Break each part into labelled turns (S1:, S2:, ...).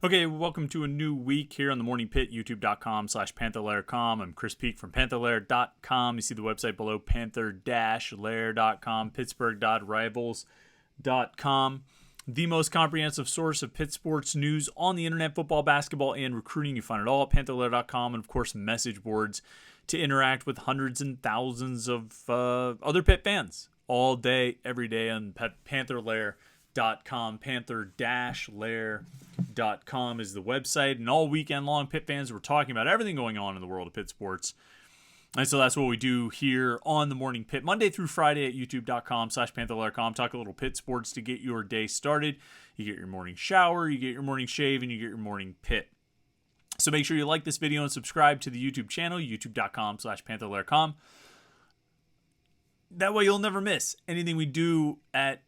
S1: Okay, welcome to a new week here on the Morning Pitt, youtube.com/Panther-Lair.com. I'm Chris Peak from Panther-Lair.com. You see the website below, Panther-Lair.com, Pittsburgh.rivals.com. The most comprehensive source of Pitt sports news on the internet, football, basketball, and recruiting. You find it all at Panther-Lair.com, and of course, message boards to interact with hundreds and thousands of other Pitt fans all day, every day on Panther-Lair.com. Panther-Lair.com is the website, and all weekend long Pitt fans were talking about everything going on in the world of Pitt sports. And so that's what we do here on the Morning Pitt, Monday through Friday at youtube.com/Panther-Lair.com. Talk a little Pitt sports to get your day started. You get your morning shower, you get your morning shave, and you get your morning Pitt. So make sure you like this video and subscribe to the YouTube channel, youtube.com/Panther-Lair.com. That way you'll never miss anything we do at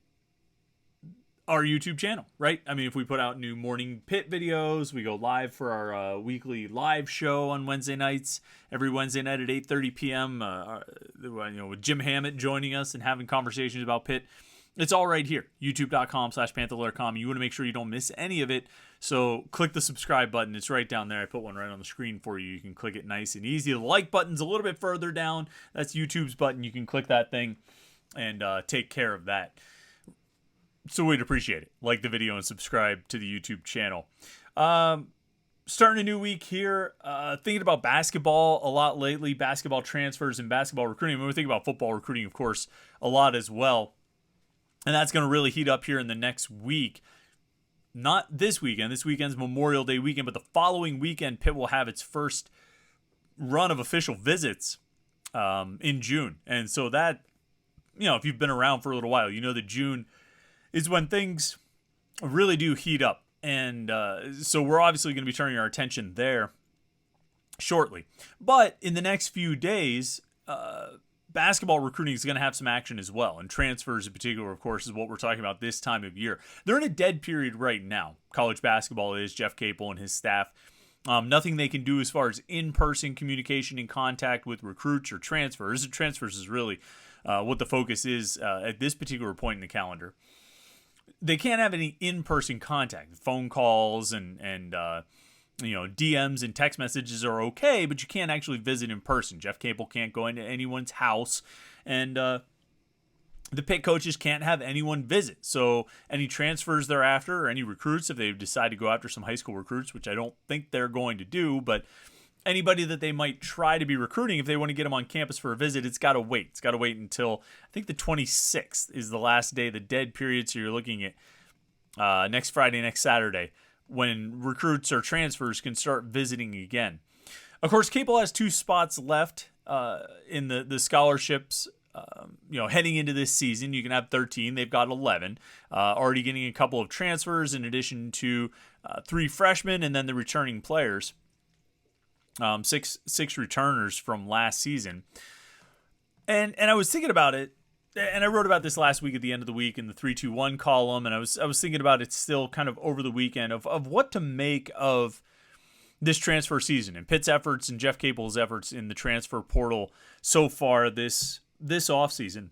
S1: our YouTube channel, right? I mean, if we put out new Morning Pitt videos, we go live for our weekly live show on Wednesday nights, every Wednesday night at 8:30 p.m., with Jim Hammett joining us and having conversations about Pitt. It's all right here, youtube.com/Panther-Lair.com. You want to make sure you don't miss any of it, so click the subscribe button. It's right down there. I put one right on the screen for you. You can click it nice and easy. The like button's a little bit further down. That's YouTube's button. You can click that thing and take care of that. So we'd appreciate it. Like the video and subscribe to the YouTube channel. Starting a new week here. Thinking about basketball a lot lately. Basketball transfers and basketball recruiting. We're thinking about football recruiting, of course, a lot as well. And that's going to really heat up here in the next week. Not this weekend. This weekend's Memorial Day weekend. But the following weekend, Pitt will have its first run of official visits in June. And so that, if you've been around for a little while, you know that June is when things really do heat up. And so we're obviously going to be turning our attention there shortly. But in the next few days, basketball recruiting is going to have some action as well. And transfers in particular, of course, is what we're talking about this time of year. They're in a dead period right now. College basketball is. Jeff Capel and his staff. Nothing they can do as far as in-person communication and contact with recruits or transfers. Transfers is really what the focus is at this particular point in the calendar. They can't have any in-person contact. Phone calls and DMs and text messages are okay, but you can't actually visit in person. Jeff Capel can't go into anyone's house, and the Pitt coaches can't have anyone visit. So any transfers thereafter, or any recruits, if they decide to go after some high school recruits, which I don't think they're going to do, but anybody that they might try to be recruiting, if they want to get them on campus for a visit, it's got to wait. It's got to wait until, I think, the 26th is the last day, the dead period. So you're looking at next Friday, next Saturday, when recruits or transfers can start visiting again. Of course, Capel has 2 spots left in the scholarships. Heading into this season, you can have 13. They've got 11. Already getting a couple of transfers in addition to 3 freshmen and then the returning players. Six returners from last season. And I was thinking about it, and I wrote about this last week at the end of the week in the 3-2-1 column, and I was thinking about it still kind of over the weekend of what to make of this transfer season and Pitt's efforts and Jeff Capel's efforts in the transfer portal so far this offseason.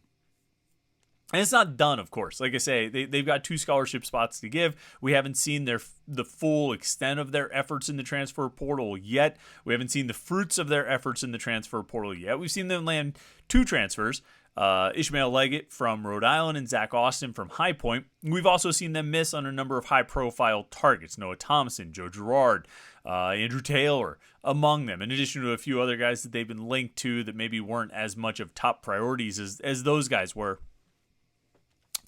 S1: And it's not done, of course. Like I say, they've got 2 scholarship spots to give. We haven't seen the full extent of their efforts in the transfer portal yet. We haven't seen the fruits of their efforts in the transfer portal yet. We've seen them land 2 transfers, Ishmael Leggett from Rhode Island and Zach Austin from High Point. We've also seen them miss on a number of high-profile targets, Noah Thomason, Joe Girard, Andrew Taylor, among them, in addition to a few other guys that they've been linked to that maybe weren't as much of top priorities as those guys were.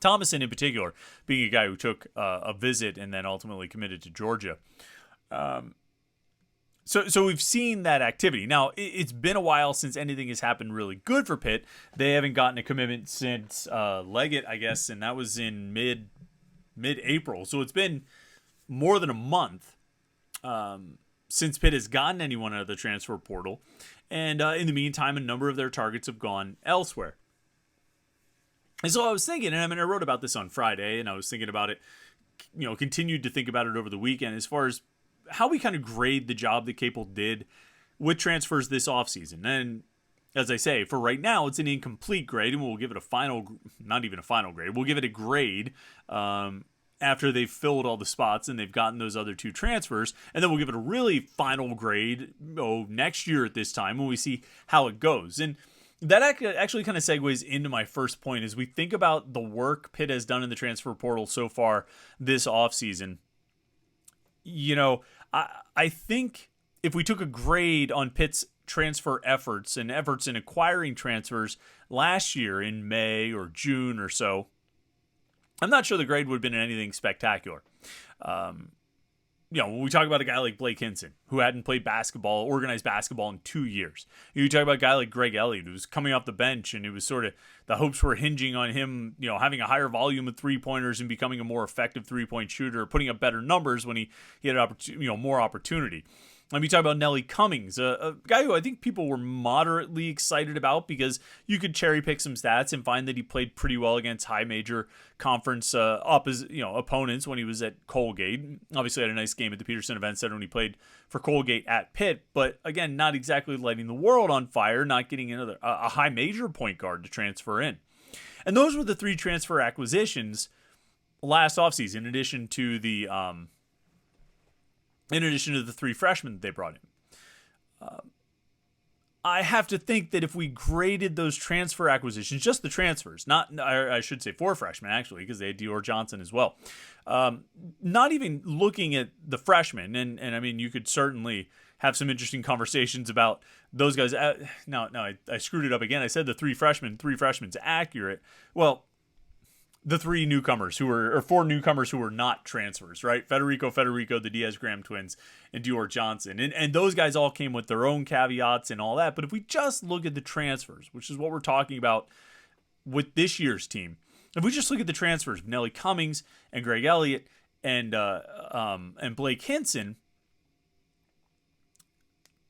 S1: Thomason in particular being a guy who took a visit and then ultimately committed to Georgia. So we've seen that activity. Now, it's been a while since anything has happened really good for Pitt. They haven't gotten a commitment since Leggett, I guess, and that was in mid-April. So it's been more than a month since Pitt has gotten anyone out of the transfer portal. And in the meantime, a number of their targets have gone elsewhere. And so I was thinking, and I wrote about this on Friday, and I was thinking about it, continued to think about it over the weekend as far as how we kind of grade the job that Capel did with transfers this offseason. And as I say, for right now, it's an incomplete grade, and we'll give it a final, not even a final grade. We'll give it a grade after they've filled all the spots and they've gotten those other 2 transfers. And then we'll give it a really final grade next year at this time when we see how it goes. And that actually kind of segues into my first point as we think about the work Pitt has done in the transfer portal so far this offseason. I think if we took a grade on Pitt's transfer efforts and efforts in acquiring transfers last year in May or June or so, I'm not sure the grade would have been anything spectacular. When we talk about a guy like Blake Hinson, who hadn't played organized basketball in 2 years. You talk about a guy like Greg Elliott, who was coming off the bench, and it was sort of the hopes were hinging on him, having a higher volume of 3-pointers and becoming a more effective 3-point shooter, putting up better numbers when he had more opportunity. Let me talk about Nelly Cummings, a guy who I think people were moderately excited about because you could cherry pick some stats and find that he played pretty well against high major conference opponents when he was at Colgate. Obviously had a nice game at the Peterson Event Center when he played for Colgate at Pitt, but again, not exactly lighting the world on fire, not getting a high major point guard to transfer in. And those were the 3 transfer acquisitions last offseason, in addition to the 3 freshmen that they brought in. I have to think that if we graded those transfer acquisitions, just the transfers, I should say 4 freshmen actually, because they had Dior Johnson as well. Not even looking at the freshmen, and I mean, you could certainly have some interesting conversations about those guys. I screwed it up again. I said the 3 freshmen's accurate. Well, the 4 newcomers who were not transfers, right? Federico, the Diaz-Graham twins, and Dior Johnson. And those guys all came with their own caveats and all that. But if we just look at the transfers, which is what we're talking about with this year's team, if we just look at the transfers, Nelly Cummings and Greg Elliott and Blake Hinson,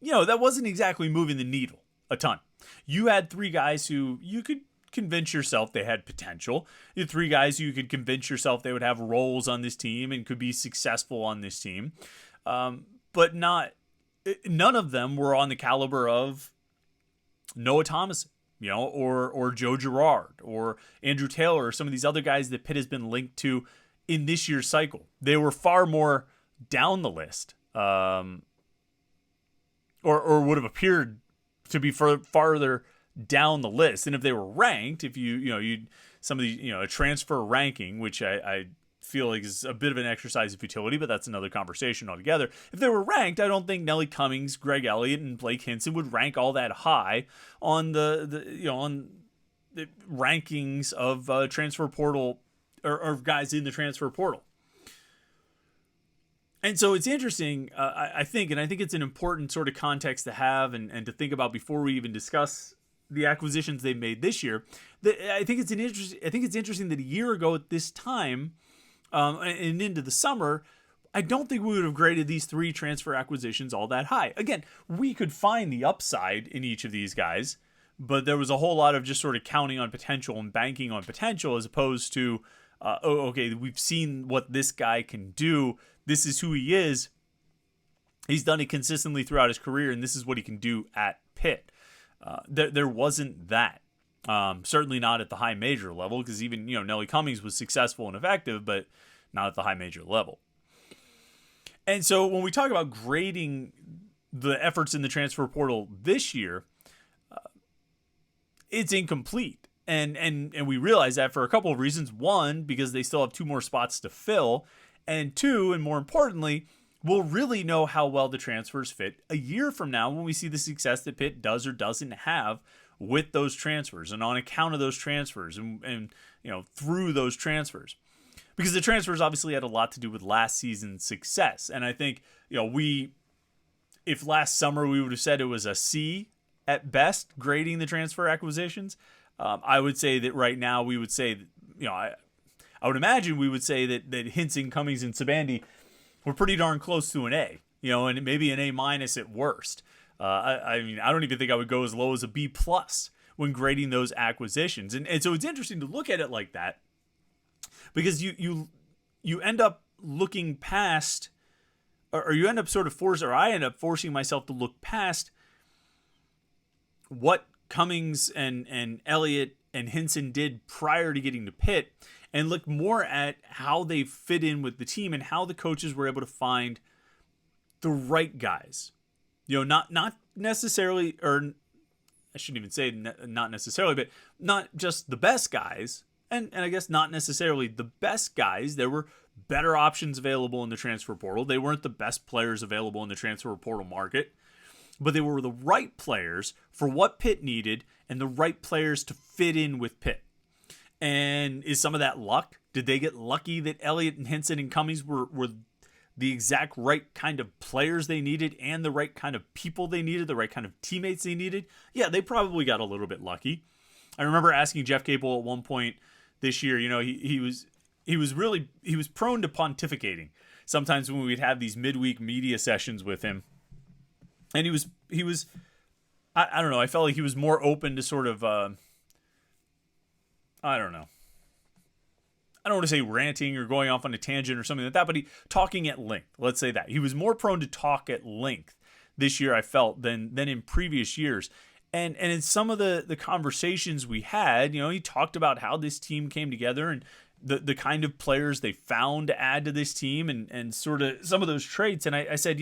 S1: that wasn't exactly moving the needle a ton. You had 3 guys who you could convince yourself they had potential. You had 3 guys you could convince yourself they would have roles on this team and could be successful on this team. But none of them were on the caliber of Noah Thomas, or Joe Girard or Andrew Taylor or some of these other guys that Pitt has been linked to in this year's cycle. They were far more down the list, or would have appeared to be farther down the list. And if they were ranked, if some of these, a transfer ranking, which I feel like is a bit of an exercise of futility, but that's another conversation altogether. If they were ranked, I don't think Nelly Cummings, Greg Elliott, and Blake Hinson would rank all that high on the rankings of transfer portal or guys in the transfer portal. And so it's interesting, I think it's an important sort of context to have and to think about before we even discuss the acquisitions they made this year. I think it's interesting that a year ago at this time, and into the summer, I don't think we would have graded these 3 transfer acquisitions all that high. Again, we could find the upside in each of these guys, but there was a whole lot of just sort of counting on potential and banking on potential as opposed to, we've seen what this guy can do. This is who he is. He's done it consistently throughout his career, and this is what he can do at Pitt. There wasn't that. Certainly not at the high major level, because even Nelly Cummings was successful and effective, but not at the high major level. And so when we talk about grading the efforts in the transfer portal this year, it's incomplete. And we realize that for a couple of reasons. 1, because they still have 2 more spots to fill. And 2, and more importantly, we'll really know how well the transfers fit a year from now when we see the success that Pitt does or doesn't have with those transfers and on account of those transfers and through those transfers. Because the transfers obviously had a lot to do with last season's success. And I think, if last summer we would have said it was a C at best grading the transfer acquisitions, I would say that right now we would say, I would imagine we would say that Hinson, Cummings, and Sabandi were pretty darn close to an A, and maybe an A- at worst. I don't even think I would go as low as a B+ when grading those acquisitions. And so it's interesting to look at it like that, because you end up looking past, or you end up I end up forcing myself to look past what Cummings and Elliott and Hinson did prior to getting to Pitt and look more at how they fit in with the team and how the coaches were able to find the right guys. Not necessarily, or I shouldn't even say not necessarily, but not just the best guys, and I guess not necessarily the best guys. There were better options available in the transfer portal. They weren't the best players available in the transfer portal market, but they were the right players for what Pitt needed and the right players to fit in with Pitt. And is some of that luck? Did they get lucky that Elliott and Hinson and Cummings were the exact right kind of players they needed and the right kind of people they needed, the right kind of teammates they needed? Yeah, they probably got a little bit lucky. I remember asking Jeff Capel at one point this year, he was prone to pontificating sometimes when we'd have these midweek media sessions with him. And he was I don't know, I felt like he was more open to sort of I don't know. I don't want to say ranting or going off on a tangent or something like that, but talking at length. Let's say that. He was more prone to talk at length this year, I felt, than in previous years. And in some of the conversations we had, he talked about how this team came together and the kind of players they found to add to this team and sort of some of those traits. And I said,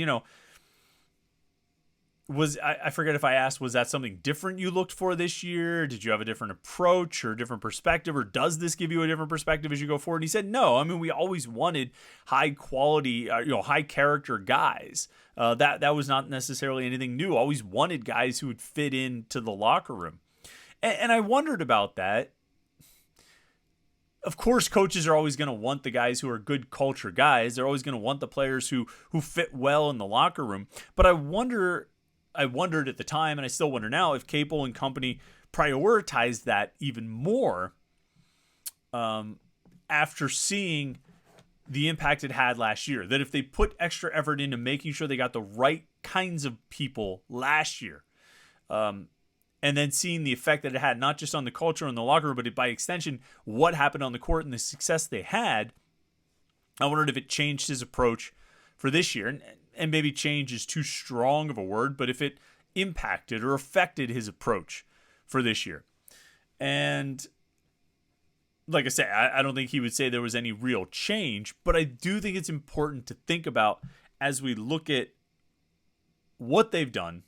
S1: I forget if I asked, was that something different you looked for this year? Did you have a different approach or a different perspective, or does this give you a different perspective as you go forward? And he said, no. I mean, we always wanted high quality, high character guys. That was not necessarily anything new. Always wanted guys who would fit into the locker room. And I wondered about that. Of course, coaches are always going to want the guys who are good culture guys. They're always going to want the players who fit well in the locker room. But I wondered at the time, and I still wonder now, if Capel and company prioritized that even more after seeing the impact it had last year. That if they put extra effort into making sure they got the right kinds of people last year, and then seeing the effect that it had, not just on the culture in the locker room, but by extension, what happened on the court and the success they had, I wondered if it changed his approach for this year. And maybe change is too strong of a word, but if it impacted or affected his approach for this year. And like I say, I don't think he would say there was any real change, but I do think it's important to think about as we look at what they've done,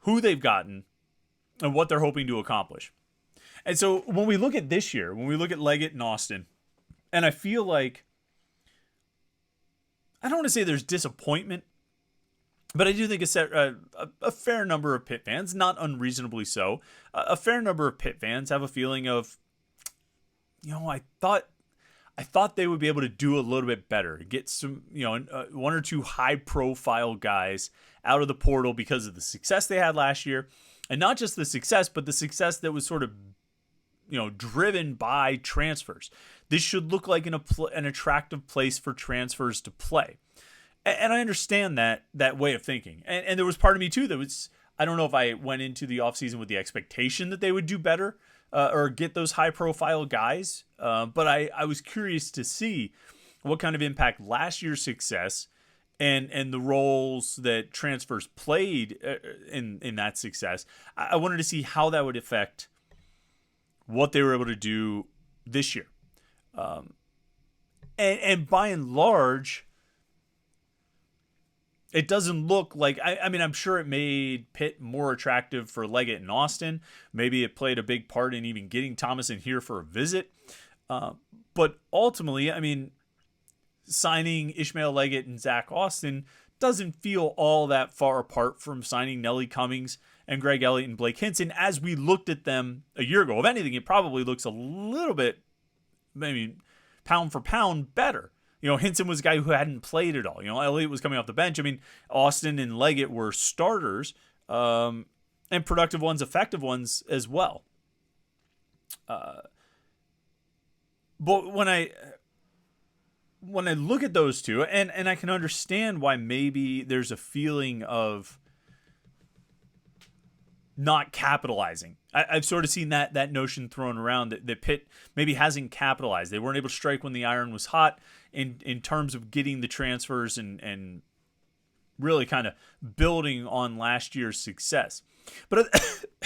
S1: who they've gotten, and what they're hoping to accomplish. And so when we look at this year, when we look at Leggett and Austin, and I feel like, I don't want to say there's disappointment, but I do think a fair number of Pitt fans, not unreasonably so, a fair number of Pitt fans have a feeling of, I thought they would be able to do a little bit better, get some, one or two high-profile guys out of the portal because of the success they had last year. And not just the success, but the success that was sort of, driven by transfers. This should look like an attractive place for transfers to play. And I understand that way of thinking. And there was part of me, too, that was, I don't know if I went into the offseason with the expectation that they would do better or get those high-profile guys. But I was curious to see what kind of impact last year's success and the roles that transfers played in that success. I wanted to see how that would affect what they were able to do this year. And by and large, it doesn't look like, I mean, I'm sure it made Pitt more attractive for Leggett and Austin. Maybe it played a big part in even getting Thomas in here for a visit. But ultimately, I mean, signing Ishmael Leggett and Zach Austin doesn't feel all that far apart from signing Nelly Cummings and Greg Elliott and Blake Hinson as we looked at them a year ago. If anything, it probably looks a little bit, maybe pound for pound, better. Hinson was a guy who hadn't played at all. Elliott was coming off the bench. I mean, Austin and Leggett were starters, and productive ones, effective ones as well. But when I look at those two, and I can understand why maybe there's a feeling of not capitalizing. I've sort of seen that notion thrown around that Pitt maybe hasn't capitalized. They weren't able to strike when the iron was hot in terms of getting the transfers and really kind of building on last year's success. But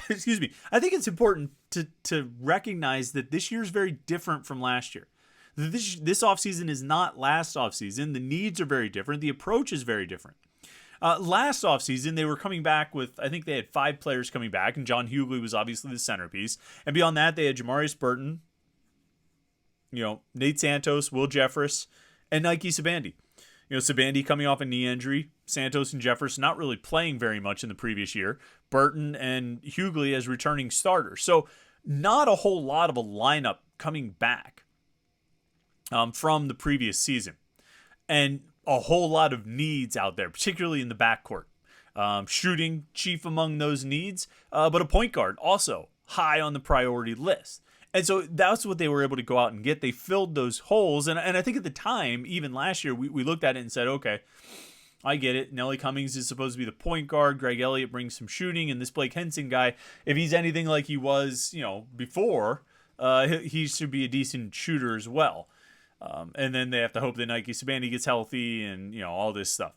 S1: excuse me, I think it's important to recognize that this year is very different from last year. This offseason is not last offseason. The needs are very different. The approach is very different. Last offseason, they were coming back with, I think they had 5 players coming back, and John Hughley was obviously the centerpiece. And beyond that, they had Jamarius Burton, Nate Santos, Will Jeffress, and Nike Sabandi. Sabandi coming off a knee injury, Santos and Jeffress not really playing very much in the previous year, Burton and Hughley as returning starters. So not a whole lot of a lineup coming back from the previous season. And a whole lot of needs out there, particularly in the backcourt. Shooting chief among those needs, but a point guard also high on the priority list. And so that's what they were able to go out and get. They filled those holes. And I think at the time, even last year, we looked at it and said, okay, I get it. Nelly Cummings is supposed to be the point guard. Greg Elliott brings some shooting. And this Blake Henson guy, if he's anything like he was, before, he should be a decent shooter as well. And then they have to hope that Nike Sabandi gets healthy and, all this stuff.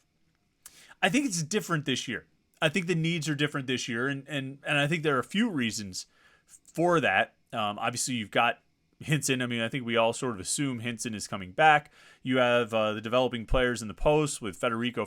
S1: I think it's different this year. I think the needs are different this year. And I think there are a few reasons for that. Obviously, you've got Hinson. I think we all sort of assume Hinson is coming back. You have the developing players in the post with Federico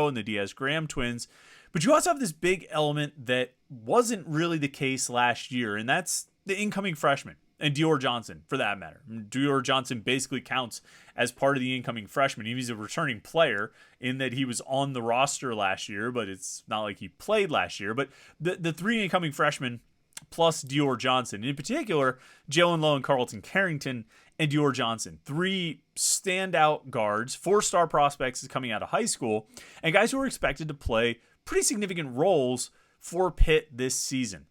S1: and the Diaz-Graham twins. But you also have this big element that wasn't really the case last year, and that's the incoming freshman. And Dior Johnson, for that matter. Dior Johnson basically counts as part of the incoming freshman. He's a returning player in that he was on the roster last year, but it's not like he played last year. But the 3 incoming freshmen plus Dior Johnson, in particular, Jalen Lowe and Carlton Carrington and Dior Johnson. 3 standout guards, 4-star prospects coming out of high school, and guys who are expected to play pretty significant roles for Pitt this season.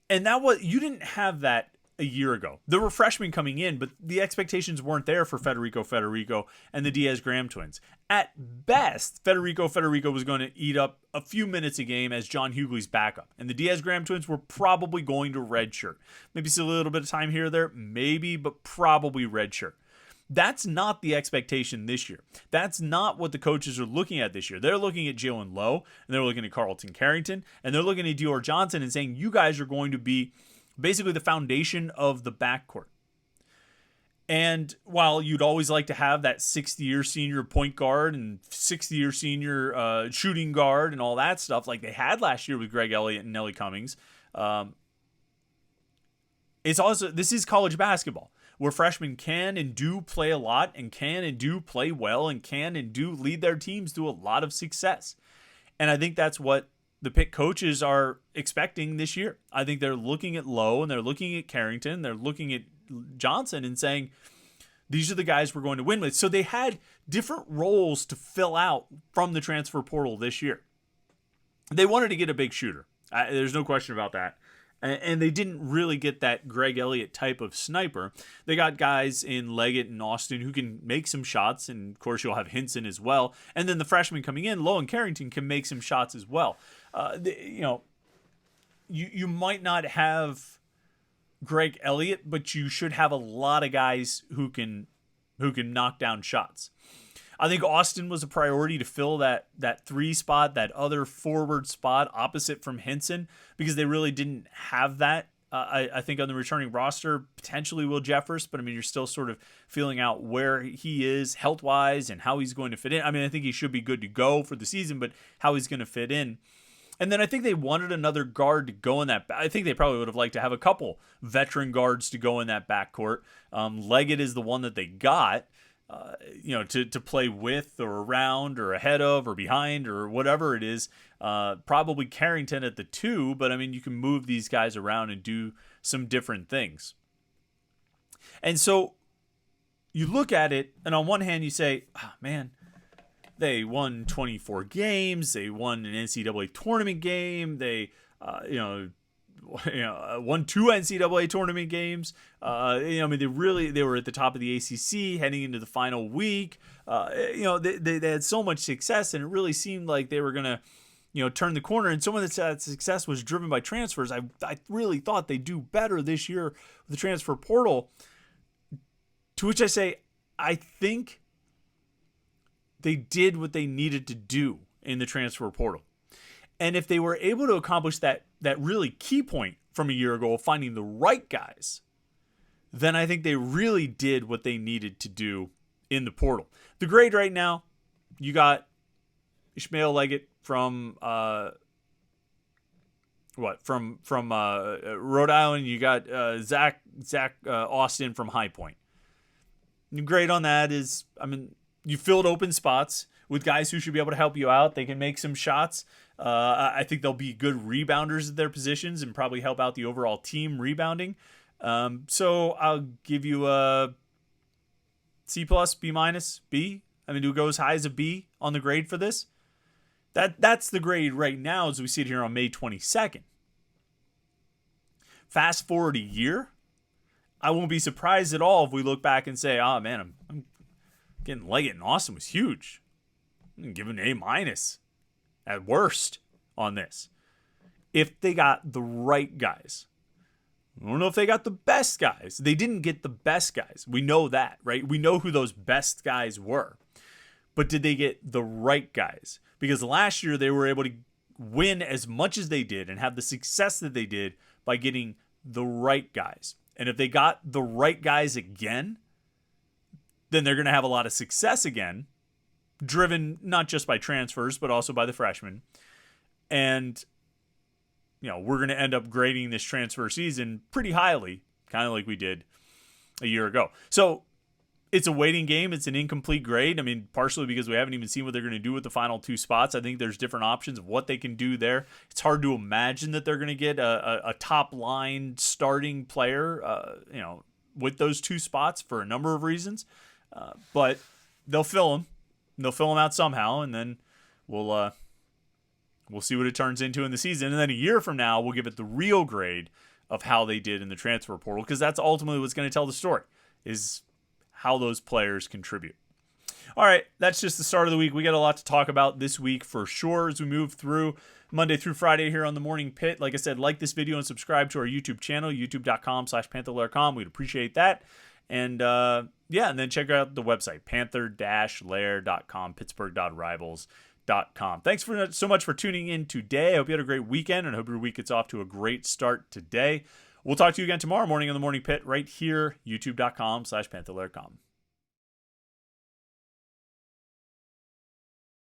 S1: And you didn't have that a year ago. There were freshmen coming in, but the expectations weren't there for Federico and the Diaz-Graham twins. At best, Federico was going to eat up a few minutes a game as John Hughley's backup. And the Diaz-Graham twins were probably going to redshirt. Maybe see a little bit of time here or there, maybe, but probably redshirt. That's not the expectation this year. That's not what the coaches are looking at this year. They're looking at Jalen Lowe, and they're looking at Carlton Carrington, and they're looking at Dior Johnson and saying, you guys are going to be basically the foundation of the backcourt. And while you'd always like to have that 60-year senior point guard and 60-year senior shooting guard and all that stuff like they had last year with Greg Elliott and Nelly Cummings, this is college basketball, where freshmen can and do play a lot and can and do play well and can and do lead their teams to a lot of success. And I think that's what the Pitt coaches are expecting this year. I think they're looking at Lowe and they're looking at Carrington, they're looking at Johnson and saying, these are the guys we're going to win with. So they had different roles to fill out from the transfer portal this year. They wanted to get a big shooter. There's no question about that. And they didn't really get that Greg Elliott type of sniper. They got guys in Leggett and Austin who can make some shots. And, of course, you'll have Hinson as well. And then the freshmen coming in, Lowe and Carrington, can make some shots as well. You might not have Greg Elliott, but you should have a lot of guys who can knock down shots. I think Austin was a priority to fill that 3 spot, that other forward spot opposite from Hinson, because they really didn't have that. I think on the returning roster, potentially Will Jeffress, but you're still sort of feeling out where he is health-wise and how he's going to fit in. I think he should be good to go for the season, but how he's going to fit in. And then I think they wanted another guard to go in that. I think they probably would have liked to have a couple veteran guards to go in that backcourt. Leggett is the one that they got. To play with or around or ahead of or behind or whatever it is. Probably Carrington at the 2, but you can move these guys around and do some different things. And so you look at it, and on one hand you say, oh, man, they won 24 games. They won an NCAA tournament game. They, won 2 NCAA tournament games. They were at the top of the ACC heading into the final week. They had so much success, and it really seemed like they were going to, turn the corner. And some of that success was driven by transfers. I really thought they'd do better this year with the transfer portal. To which I say, I think they did what they needed to do in the transfer portal. And if they were able to accomplish that really key point from a year ago of finding the right guys, then I think they really did what they needed to do in the portal. The grade right now, you got Ishmael Leggett from Rhode Island. You got Zach Austin from High Point. The grade on that is, you filled open spots with guys who should be able to help you out. They can make some shots. I think they'll be good rebounders at their positions and probably help out the overall team rebounding. So I'll give you a C+, B-, B. Do it go as high as a B on the grade for this? That's the grade right now as we sit here on May 22nd. Fast forward a year, I won't be surprised at all if we look back and say, oh man, I'm getting Leggett and Austin was huge. I'm going to give an A- at worst on this. If they got the right guys. I don't know if they got the best guys. They didn't get the best guys. We know that, right? We know who those best guys were. But did they get the right guys? Because last year they were able to win as much as they did and have the success that they did by getting the right guys. And if they got the right guys again, then they're going to have a lot of success again, driven not just by transfers, but also by the freshmen. And, we're going to end up grading this transfer season pretty highly, kind of like we did a year ago. So it's a waiting game. It's an incomplete grade. Partially because we haven't even seen what they're going to do with the final two spots. I think there's different options of what they can do there. It's hard to imagine that they're going to get a top line starting player, with those two spots for a number of reasons. But they'll fill them. They'll fill them out somehow, and then we'll see what it turns into in the season. And then a year from now, we'll give it the real grade of how they did in the transfer portal, because that's ultimately what's going to tell the story, is how those players contribute. All right, that's just the start of the week. We got a lot to talk about this week for sure as we move through Monday through Friday here on the Morning Pit. Like I said, like this video and subscribe to our YouTube channel, youtube.com/Panther-Lair.com. We'd appreciate that. And and then check out the website, Panther-Lair.com, Pittsburgh.rivals.com. Thanks so much for tuning in today. I hope you had a great weekend, and I hope your week gets off to a great start today. We'll talk to you again tomorrow morning on the Morning Pit right here, youtube.com/Panther-Lair.com.